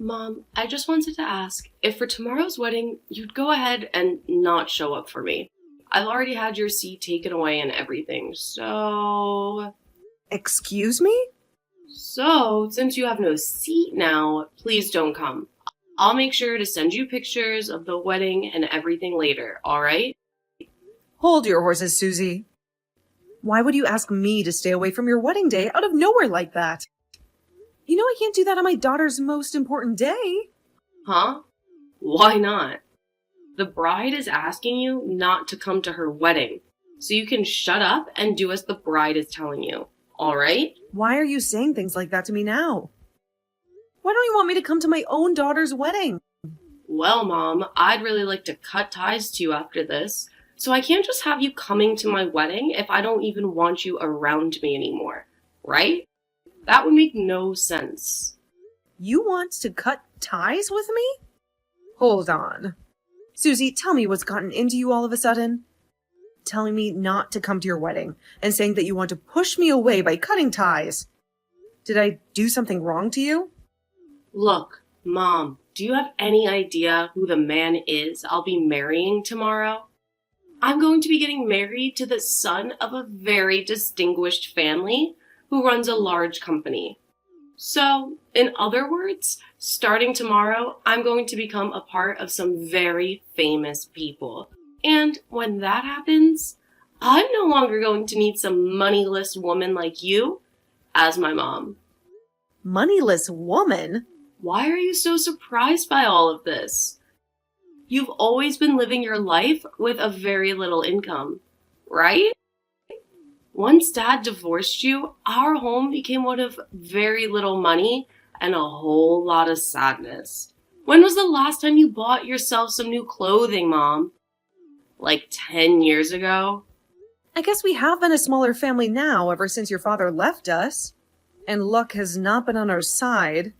Mom, I just wanted to ask if for tomorrow's wedding you'd go ahead and not show up for me. I've already had your seat taken away and everything, so. Excuse me? So, since you have no seat now, please don't come. I'll make sure to send you pictures of the wedding and everything later, alright? Hold your horses, Susie. Why would you ask me to stay away from your wedding day out of nowhere like that? You know I can't do that on my daughter's most important day. Huh? Why not? The bride is asking you not to come to her wedding, so you can shut up and do as the bride is telling you, alright? Why are you saying things like that to me now? Why don't you want me to come to my own daughter's wedding? Well, Mom, I'd really like to cut ties to you after this, so I can't just have you coming to my wedding if I don't even want you around me anymore, right? That would make no sense. You want to cut ties with me? Hold on. Susie, tell me what's gotten into you all of a sudden. Telling me not to come to your wedding and saying that you want to push me away by cutting ties. Did I do something wrong to you? Look, Mom, do you have any idea who the man is I'll be marrying tomorrow? I'm going to be getting married to the son of a very distinguished family who runs a large company. So, in other words, starting tomorrow, I'm going to become a part of some very famous people. And when that happens, I'm no longer going to need some moneyless woman like you as my mom. Moneyless woman? Why are you so surprised by all of this? You've always been living your life with a very little income, right? Once Dad divorced you, our home became one of very little money and a whole lot of sadness. When was the last time you bought yourself some new clothing, Mom? Like 10 years ago? I guess we have been a smaller family now ever since your father left us. And luck has not been on our side.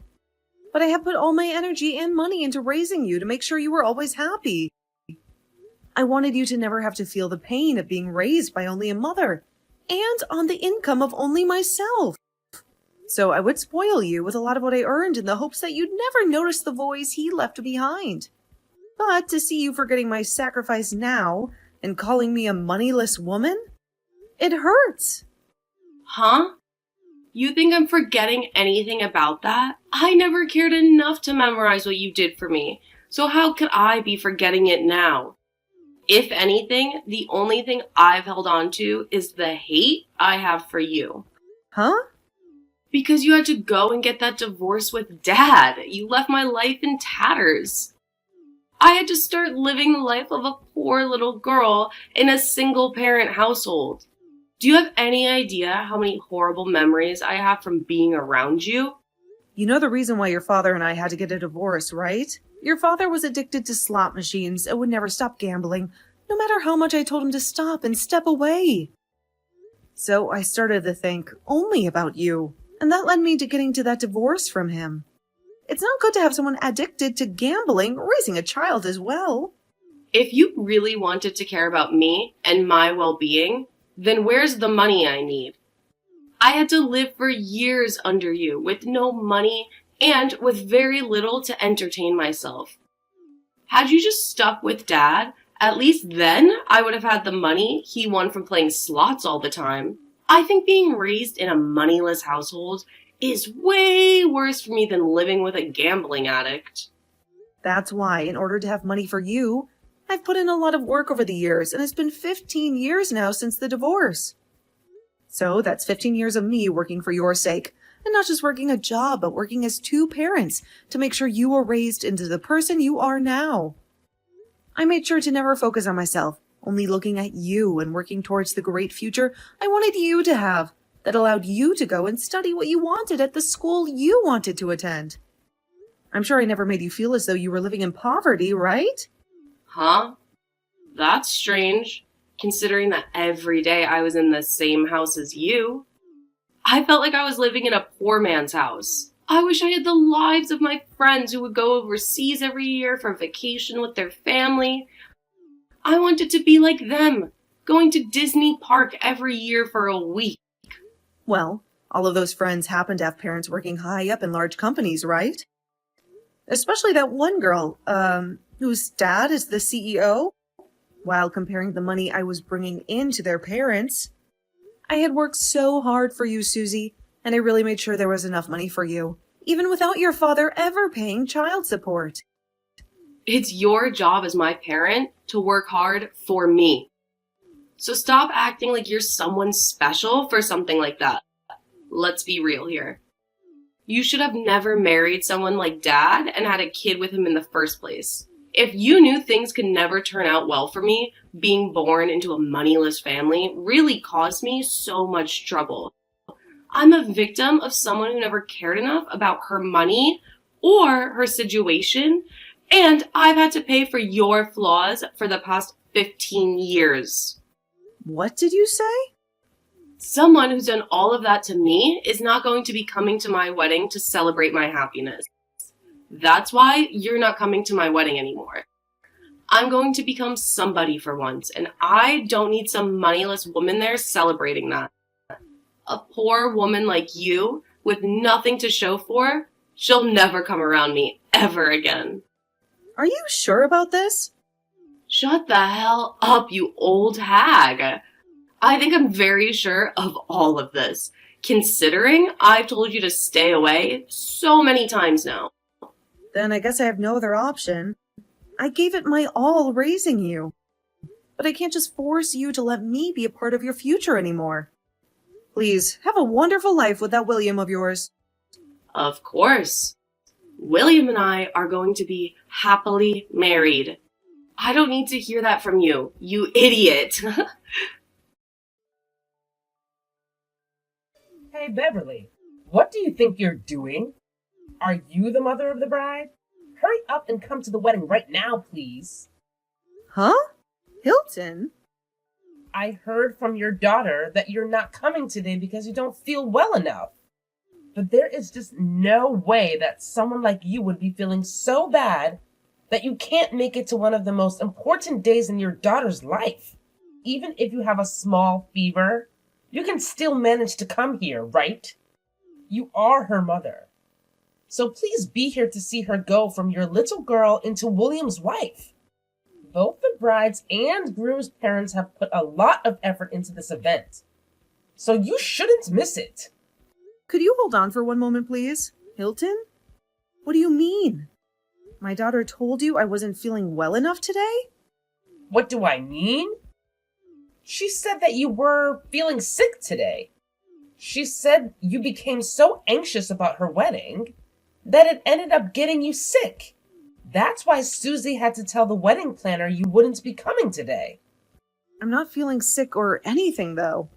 But I have put all my energy and money into raising you to make sure you were always happy. I wanted you to never have to feel the pain of being raised by only a mother and on the income of only myself. So I would spoil you with a lot of what I earned in the hopes that you'd never notice the voice he left behind. But to see you forgetting my sacrifice now and calling me a moneyless woman, it hurts. Huh? You think I'm forgetting anything about that? I never cared enough to memorize what you did for me, so how could I be forgetting it now? If anything, the only thing I've held on to is the hate I have for you. Huh? Because you had to go and get that divorce with Dad. You left my life in tatters. I had to start living the life of a poor little girl in a single-parent household. Do you have any idea how many horrible memories I have from being around you? You know the reason why your father and I had to get a divorce, right? Your father was addicted to slot machines and would never stop gambling, no matter how much I told him to stop and step away. So I started to think only about you, and that led me to getting to that divorce from him. It's not good to have someone addicted to gambling raising a child as well. If you really wanted to care about me and my well-being, then where's the money I need? I had to live for years under you with no money and with very little to entertain myself. Had you just stuck with Dad, at least then I would have had the money he won from playing slots all the time. I think being raised in a moneyless household is way worse for me than living with a gambling addict. That's why, in order to have money for you, I've put in a lot of work over the years, and it's been 15 years now since the divorce. So that's 15 years of me working for your sake, and not just working a job, but working as two parents to make sure you were raised into the person you are now. I made sure to never focus on myself, only looking at you and working towards the great future I wanted you to have, that allowed you to go and study what you wanted at the school you wanted to attend. I'm sure I never made you feel as though you were living in poverty, right? Huh? That's strange, considering that every day I was in the same house as you. I felt like I was living in a poor man's house. I wish I had the lives of my friends who would go overseas every year for vacation with their family. I wanted to be like them, going to Disney Park every year for a week. Well, all of those friends happen to have parents working high up in large companies, right? Especially that one girl, whose dad is the CEO. While comparing the money I was bringing in to their parents, I had worked so hard for you, Susie, and I really made sure there was enough money for you, even without your father ever paying child support. It's your job as my parent to work hard for me. So stop acting like you're someone special for something like that. Let's be real here. You should have never married someone like Dad and had a kid with him in the first place. If you knew things could never turn out well for me, being born into a moneyless family really caused me so much trouble. I'm a victim of someone who never cared enough about her money or her situation, and I've had to pay for your flaws for the past 15 years. What did you say? Someone who's done all of that to me is not going to be coming to my wedding to celebrate my happiness. That's why you're not coming to my wedding anymore. I'm going to become somebody for once, and I don't need some moneyless woman there celebrating that. A poor woman like you, with nothing to show for, she'll never come around me ever again. Are you sure about this? Shut the hell up, you old hag. I think I'm very sure of all of this, considering I've told you to stay away so many times now. Then I guess I have no other option. I gave it my all raising you. But I can't just force you to let me be a part of your future anymore. Please, have a wonderful life with that William of yours. Of course. William and I are going to be happily married. I don't need to hear that from you, you idiot. Hey, Beverly, what do you think you're doing? Are you the mother of the bride? Hurry up and come to the wedding right now, please. Huh? Hilton? I heard from your daughter that you're not coming today because you don't feel well enough. But there is just no way that someone like you would be feeling so bad that you can't make it to one of the most important days in your daughter's life. Even if you have a small fever, you can still manage to come here, right? You are her mother. So please be here to see her go from your little girl into William's wife. Both the bride's and groom's parents have put a lot of effort into this event. So you shouldn't miss it. Could you hold on for one moment, please? Hilton? What do you mean? My daughter told you I wasn't feeling well enough today? What do I mean? She said that you were feeling sick today. She said you became so anxious about her wedding that it ended up getting you sick. That's why Susie had to tell the wedding planner you wouldn't be coming today. I'm not feeling sick or anything, though.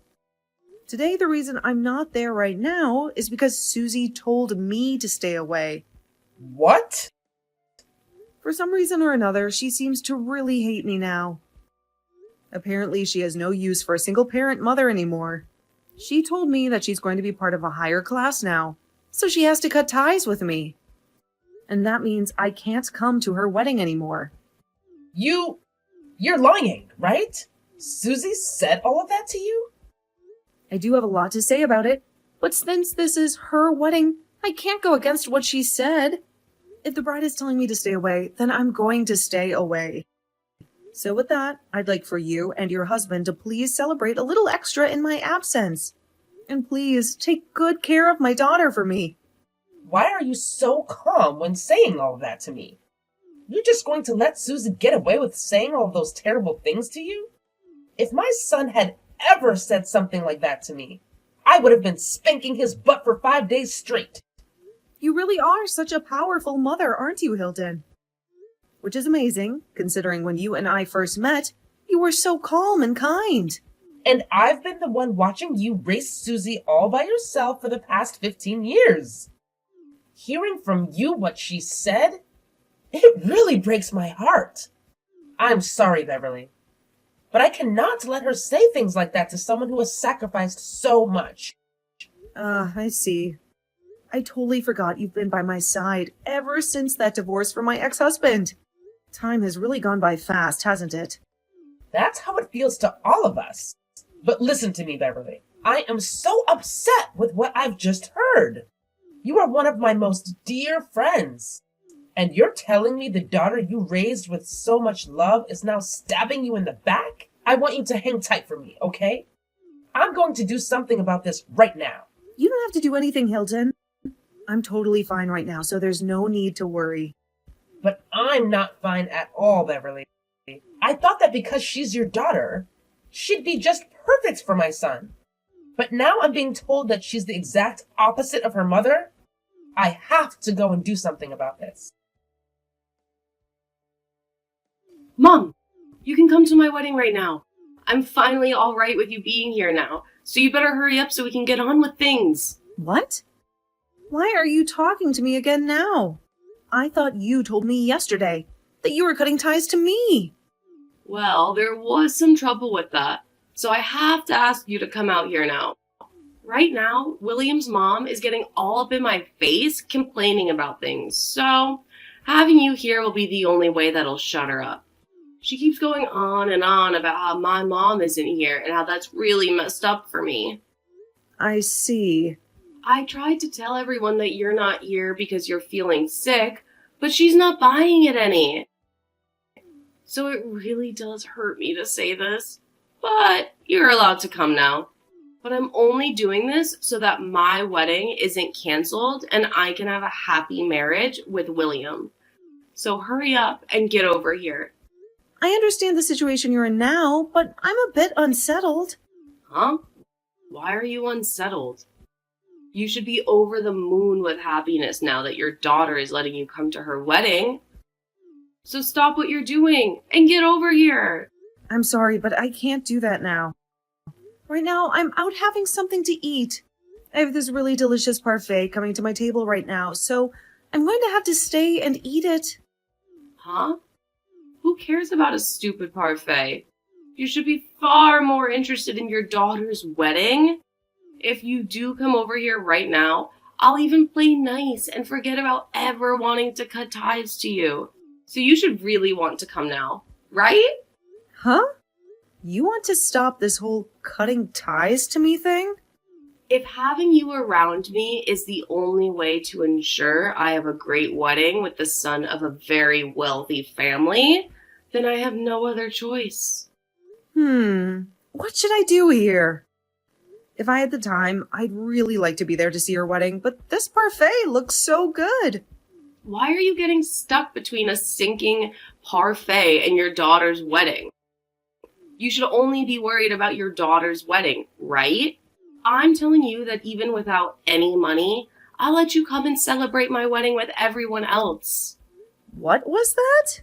Today, the reason I'm not there right now is because Susie told me to stay away. What? For some reason or another, she seems to really hate me now. Apparently, she has no use for a single-parent mother anymore. She told me that she's going to be part of a higher class now, so she has to cut ties with me. And that means I can't come to her wedding anymore. You're lying, right? Susie said all of that to you? I do have a lot to say about it, but since this is her wedding, I can't go against what she said. If the bride is telling me to stay away, then I'm going to stay away. So with that, I'd like for you and your husband to please celebrate a little extra in my absence. And please take good care of my daughter for me. Why are you so calm when saying all of that to me? You're just going to let Susie get away with saying all of those terrible things to you? If my son had ever said something like that to me, I would have been spanking his butt for 5 days straight. You really are such a powerful mother, aren't you, Hilton? Which is amazing, considering when you and I first met, you were so calm and kind. And I've been the one watching you raise Susie all by yourself for the past 15 years. Hearing from you what she said, it really breaks my heart. I'm sorry, Beverly, but I cannot let her say things like that to someone who has sacrificed so much. I see. I totally forgot you've been by my side ever since that divorce from my ex-husband. Time has really gone by fast, hasn't it? That's how it feels to all of us. But listen to me, Beverly. I am so upset with what I've just heard. You are one of my most dear friends. And you're telling me the daughter you raised with so much love is now stabbing you in the back? I want you to hang tight for me, okay? I'm going to do something about this right now. You don't have to do anything, Hilton. I'm totally fine right now, so there's no need to worry. But I'm not fine at all, Beverly. I thought that because she's your daughter, she'd be just perfect for my son. But now I'm being told that she's the exact opposite of her mother. I have to go and do something about this. Mom, you can come to my wedding right now. I'm finally all right with you being here now, so you better hurry up so we can get on with things. What? Why are you talking to me again now? I thought you told me yesterday that you were cutting ties to me. Well, there was some trouble with that, so I have to ask you to come out here now. Right now, William's mom is getting all up in my face complaining about things, so having you here will be the only way that'll shut her up. She keeps going on and on about how my mom isn't here and how that's really messed up for me. I see. I tried to tell everyone that you're not here because you're feeling sick, but she's not buying it any. So it really does hurt me to say this, but you're allowed to come now. But I'm only doing this so that my wedding isn't canceled and I can have a happy marriage with William. So hurry up and get over here. I understand the situation you're in now, but I'm a bit unsettled. Huh? Why are you unsettled? You should be over the moon with happiness now that your daughter is letting you come to her wedding. So stop what you're doing and get over here. I'm sorry, but I can't do that now. Right now, I'm out having something to eat. I have this really delicious parfait coming to my table right now, so I'm going to have to stay and eat it. Huh? Who cares about a stupid parfait? You should be far more interested in your daughter's wedding. If you do come over here right now, I'll even play nice and forget about ever wanting to cut ties to you. So you should really want to come now, right? Huh? You want to stop this whole cutting ties to me thing? If having you around me is the only way to ensure I have a great wedding with the son of a very wealthy family, then I have no other choice. What should I do here? If I had the time, I'd really like to be there to see your wedding, but this parfait looks so good. Why are you getting stuck between a sinking parfait and your daughter's wedding? You should only be worried about your daughter's wedding, right? I'm telling you that even without any money, I'll let you come and celebrate my wedding with everyone else. What was that?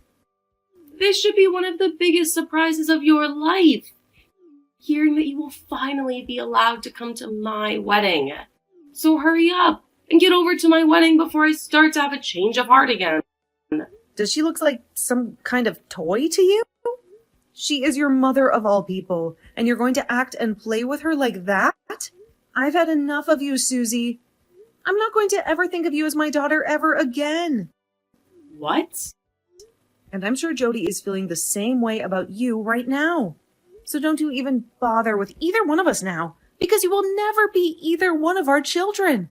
This should be one of the biggest surprises of your life. Hearing that you will finally be allowed to come to my wedding. So hurry up and get over to my wedding before I start to have a change of heart again. Does she look like some kind of toy to you? She is your mother of all people, and you're going to act and play with her like that? I've had enough of you, Susie. I'm not going to ever think of you as my daughter ever again. What? And I'm sure Jody is feeling the same way about you right now. So don't you even bother with either one of us now, because you will never be either one of our children.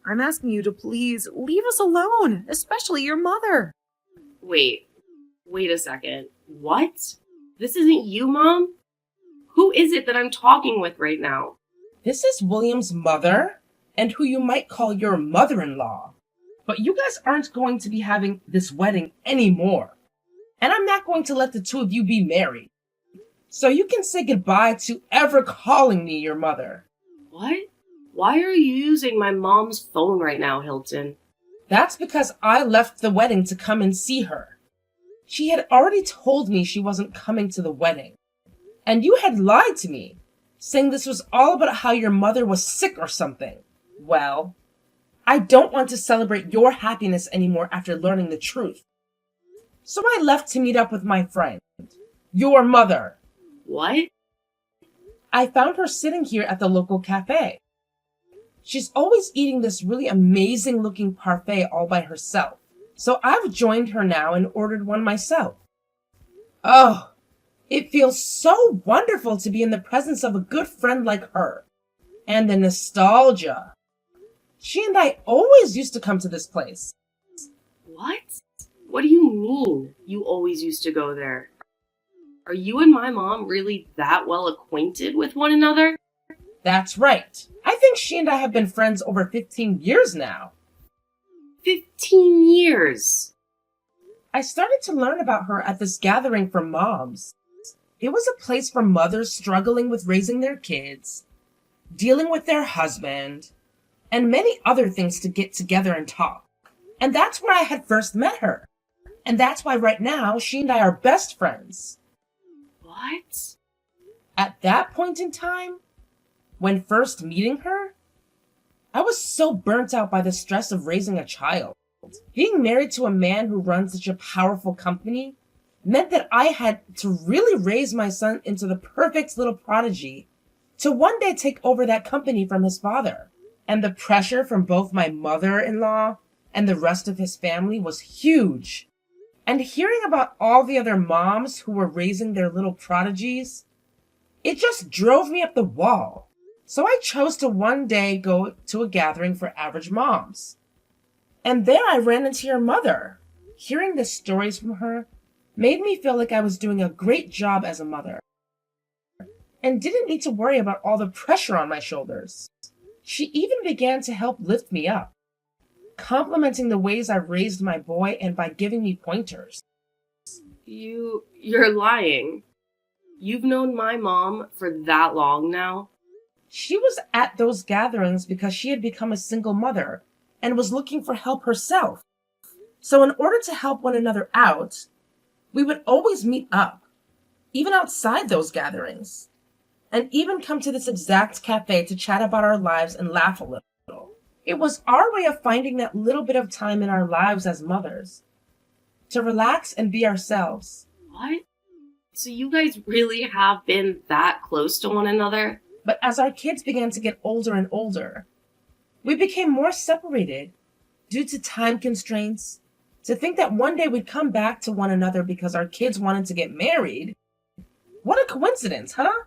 I'm asking you to please leave us alone, especially your mother. Wait a second. What? This isn't you, Mom? Who is it that I'm talking with right now? This is William's mother, and who you might call your mother-in-law. But you guys aren't going to be having this wedding anymore. And I'm not going to let the two of you be married. So you can say goodbye to ever calling me your mother. What? Why are you using my mom's phone right now, Hilton? That's because I left the wedding to come and see her. She had already told me she wasn't coming to the wedding. And you had lied to me, saying this was all about how your mother was sick or something. Well, I don't want to celebrate your happiness anymore after learning the truth. So I left to meet up with my friend, your mother. What? I found her sitting here at the local cafe. She's always eating this really amazing looking parfait all by herself. So I've joined her now and ordered one myself. Oh, it feels so wonderful to be in the presence of a good friend like her. And the nostalgia. She and I always used to come to this place. What? What do you mean you always used to go there? Are you and my mom really that well acquainted with one another? That's right. I think she and I have been friends over 15 years now. 15 years. I started to learn about her at this gathering for moms. It was a place for mothers struggling with raising their kids, dealing with their husband, and many other things to get together and talk. And that's where I had first met her. And that's why right now she and I are best friends. What? At that point in time, when first meeting her, I was so burnt out by the stress of raising a child. Being married to a man who runs such a powerful company meant that I had to really raise my son into the perfect little prodigy to one day take over that company from his father. And the pressure from both my mother-in-law and the rest of his family was huge. And hearing about all the other moms who were raising their little prodigies, it just drove me up the wall. So I chose to one day go to a gathering for average moms. And there I ran into your mother. Hearing the stories from her made me feel like I was doing a great job as a mother and didn't need to worry about all the pressure on my shoulders. She even began to help lift me up, complimenting the ways I raised my boy and by giving me pointers. You're lying. You've known my mom for that long now? She was at those gatherings because she had become a single mother and was looking for help herself. So in order to help one another out, we would always meet up, even outside those gatherings, and even come to this exact cafe to chat about our lives and laugh a little. It was our way of finding that little bit of time in our lives as mothers, to relax and be ourselves. What? So you guys really have been that close to one another? But as our kids began to get older and older, we became more separated due to time constraints. To think that one day we'd come back to one another because our kids wanted to get married. What a coincidence, huh?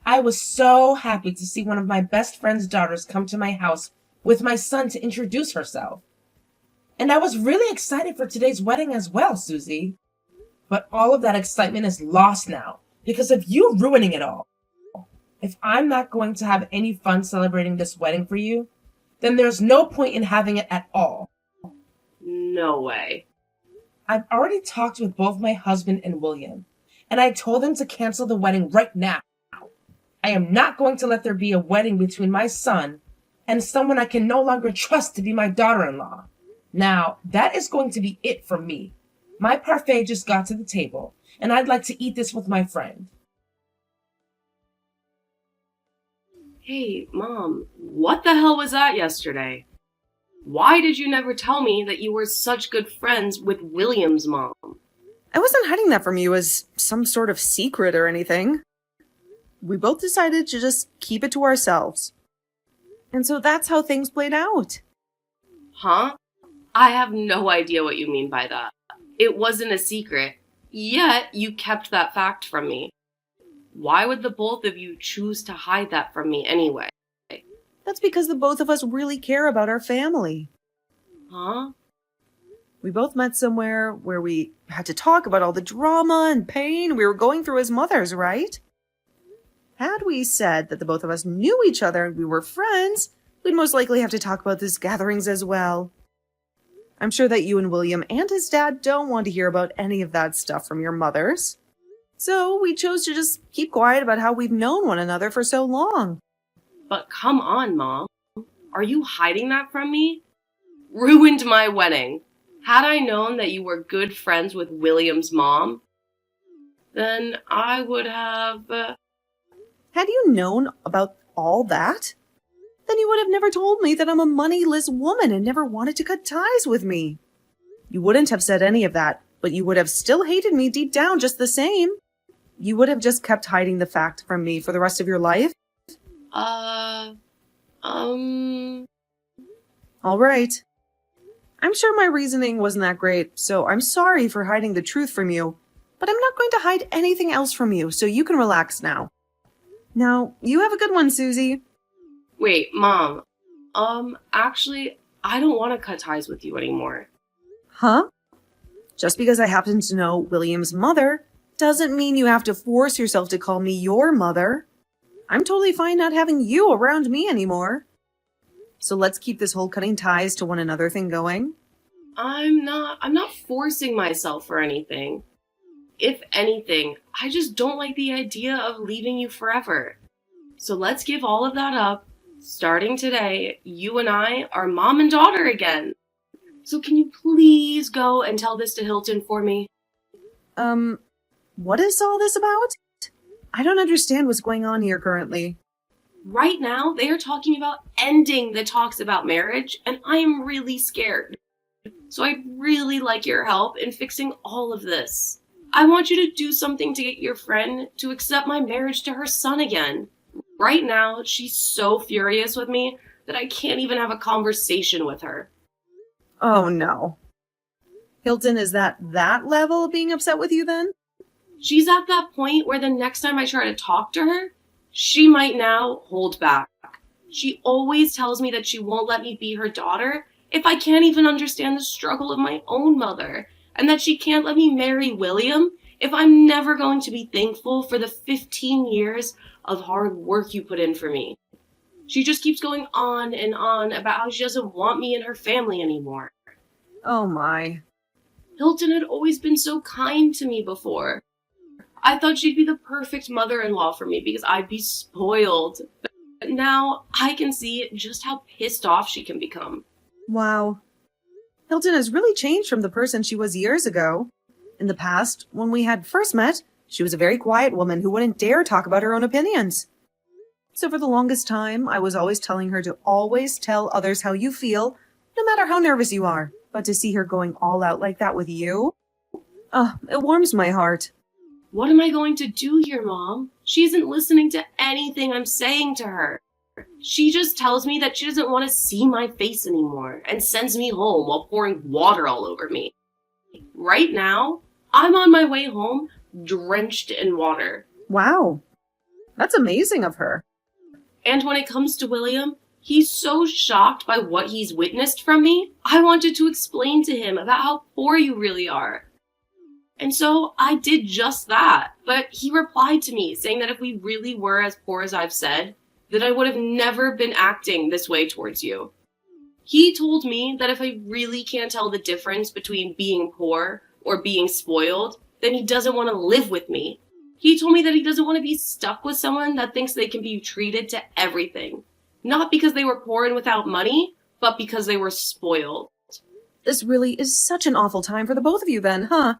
I was so happy to see one of my best friend's daughters come to my house with my son to introduce herself. And I was really excited for today's wedding as well, Susie. But all of that excitement is lost now because of you ruining it all. If I'm not going to have any fun celebrating this wedding for you, then there's no point in having it at all. No way. I've already talked with both my husband and William, and I told them to cancel the wedding right now. I am not going to let there be a wedding between my son and someone I can no longer trust to be my daughter-in-law. Now, that is going to be it for me. My parfait just got to the table, and I'd like to eat this with my friend. Hey, Mom, what the hell was that yesterday? Why did you never tell me that you were such good friends with William's mom? I wasn't hiding that from you as some sort of secret or anything. We both decided to just keep it to ourselves. And so that's how things played out. Huh? I have no idea what you mean by that. It wasn't a secret, yet you kept that fact from me. Why would the both of you choose to hide that from me anyway? That's because the both of us really care about our family. Huh? We both met somewhere where we had to talk about all the drama and pain we were going through as mothers, right? Had we said that the both of us knew each other and we were friends, we'd most likely have to talk about these gatherings as well. I'm sure that you and William and his dad don't want to hear about any of that stuff from your mothers. So we chose to just keep quiet about how we've known one another for so long. But come on, Mom. Are you hiding that from me? Ruined my wedding. Had I known that you were good friends with William's mom, then I would have... Had you known about all that, then you would have never told me that I'm a moneyless woman and never wanted to cut ties with me. You wouldn't have said any of that, but you would have still hated me deep down just the same. You would have just kept hiding the fact from me for the rest of your life? All right. I'm sure my reasoning wasn't that great, so I'm sorry for hiding the truth from you, but I'm not going to hide anything else from you, so you can relax now. Now, you have a good one, Susie. Wait, Mom. Actually, I don't want to cut ties with you anymore. Huh? Just because I happen to know William's mother doesn't mean you have to force yourself to call me your mother. I'm totally fine not having you around me anymore. So let's keep this whole cutting ties to one another thing going. I'm not forcing myself or anything. If anything, I just don't like the idea of leaving you forever. So let's give all of that up. Starting today, you and I are mom and daughter again. So can you please go and tell this to Hilton for me? What is all this about? I don't understand what's going on here currently. Right now, they are talking about ending the talks about marriage, and I am really scared. So I'd really like your help in fixing all of this. I want you to do something to get your friend to accept my marriage to her son again. Right now, she's so furious with me that I can't even have a conversation with her. Oh no. Hilton is that level of being upset with you then? She's at that point where the next time I try to talk to her, she might now hold back. She always tells me that she won't let me be her daughter if I can't even understand the struggle of my own mother, and that she can't let me marry William if I'm never going to be thankful for the 15 years of hard work you put in for me. She just keeps going on and on about how she doesn't want me in her family anymore. Oh my. Hilton had always been so kind to me before. I thought she'd be the perfect mother-in-law for me because I'd be spoiled. But now I can see just how pissed off she can become. Wow. Hilton has really changed from the person she was years ago. In the past, when we had first met, she was a very quiet woman who wouldn't dare talk about her own opinions. So for the longest time, I was always telling her to always tell others how you feel, no matter how nervous you are. But to see her going all out like that with you, it warms my heart. What am I going to do here, Mom? She isn't listening to anything I'm saying to her. She just tells me that she doesn't want to see my face anymore and sends me home while pouring water all over me. Right now, I'm on my way home drenched in water. Wow. That's amazing of her. And when it comes to William, he's so shocked by what he's witnessed from me, I wanted to explain to him about how poor you really are. And so I did just that, but he replied to me saying that if we really were as poor as I've said, that I would have never been acting this way towards you. He told me that if I really can't tell the difference between being poor or being spoiled, then he doesn't want to live with me. He told me that he doesn't want to be stuck with someone that thinks they can be treated to everything. Not because they were poor and without money, but because they were spoiled. This really is such an awful time for the both of you then, huh?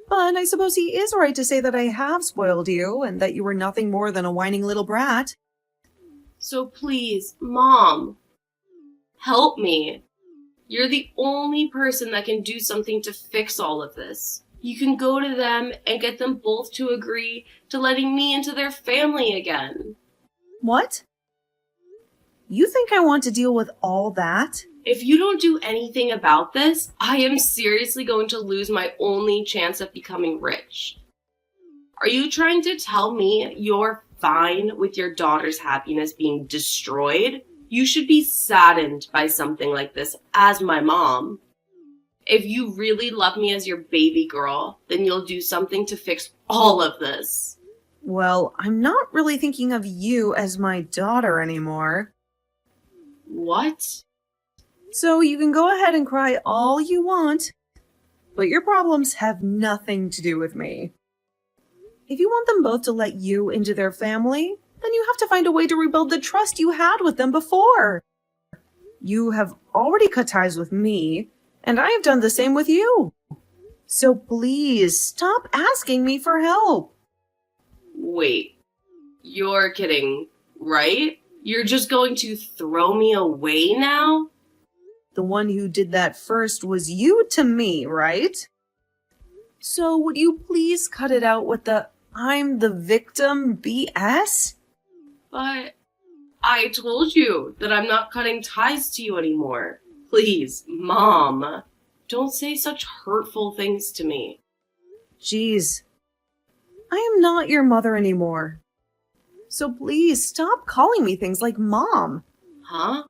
But I suppose he is right to say that I have spoiled you and that you were nothing more than a whining little brat. So please, Mom, help me. You're the only person that can do something to fix all of this. You can go to them and get them both to agree to letting me into their family again. What? You think I want to deal with all that? If you don't do anything about this, I am seriously going to lose my only chance of becoming rich. Are you trying to tell me you're fine with your daughter's happiness being destroyed? You should be saddened by something like this as my mom. If you really love me as your baby girl, then you'll do something to fix all of this. Well, I'm not really thinking of you as my daughter anymore. What? So you can go ahead and cry all you want, but your problems have nothing to do with me. If you want them both to let you into their family, then you have to find a way to rebuild the trust you had with them before. You have already cut ties with me, and I have done the same with you. So please, stop asking me for help. Wait, you're kidding, right? You're just going to throw me away now? The one who did that first was you to me, right? So would you please cut it out with the I'm the victim BS? But I told you that I'm not cutting ties to you anymore. Please, Mom, don't say such hurtful things to me. Jeez, I am not your mother anymore. So please stop calling me things like Mom. Huh?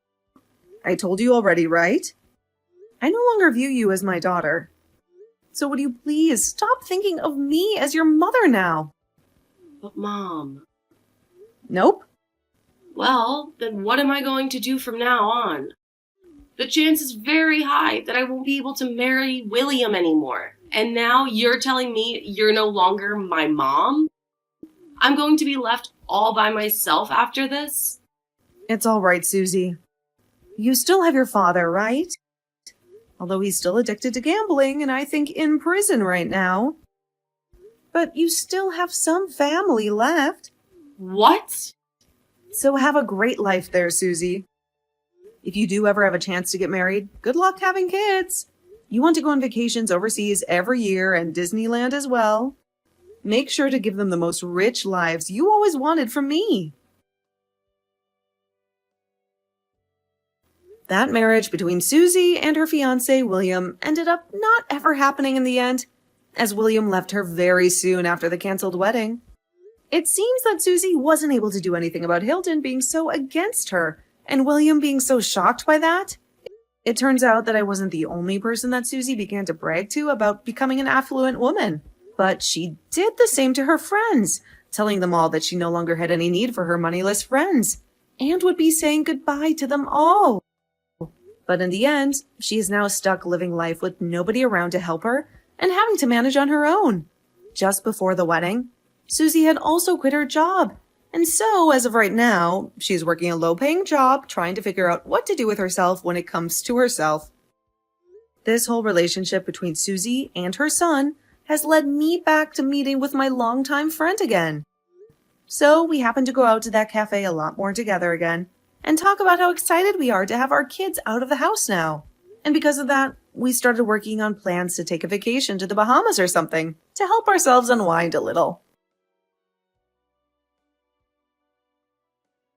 I told you already, right? I no longer view you as my daughter. So would you please stop thinking of me as your mother now? But Mom... Nope. Well, then what am I going to do from now on? The chance is very high that I won't be able to marry William anymore. And now you're telling me you're no longer my mom? I'm going to be left all by myself after this? It's all right, Susie. You still have your father, right? Although he's still addicted to gambling and I think in prison right now. But you still have some family left. What? So have a great life there, Susie. If you do ever have a chance to get married, good luck having kids. You want to go on vacations overseas every year and Disneyland as well. Make sure to give them the most rich lives you always wanted from me. That marriage between Susie and her fiancé, William, ended up not ever happening in the end, as William left her very soon after the canceled wedding. It seems that Susie wasn't able to do anything about Hilton being so against her, and William being so shocked by that. It turns out that I wasn't the only person that Susie began to brag to about becoming an affluent woman, but she did the same to her friends, telling them all that she no longer had any need for her moneyless friends, and would be saying goodbye to them all. But in the end, she is now stuck living life with nobody around to help her and having to manage on her own. Just before the wedding, Susie had also quit her job, and so, as of right now, she's working a low-paying job trying to figure out what to do with herself when it comes to herself. This whole relationship between Susie and her son has led me back to meeting with my longtime friend again. So we happen to go out to that cafe a lot more together again, and talk about how excited we are to have our kids out of the house now. And because of that, we started working on plans to take a vacation to the Bahamas or something, to help ourselves unwind a little.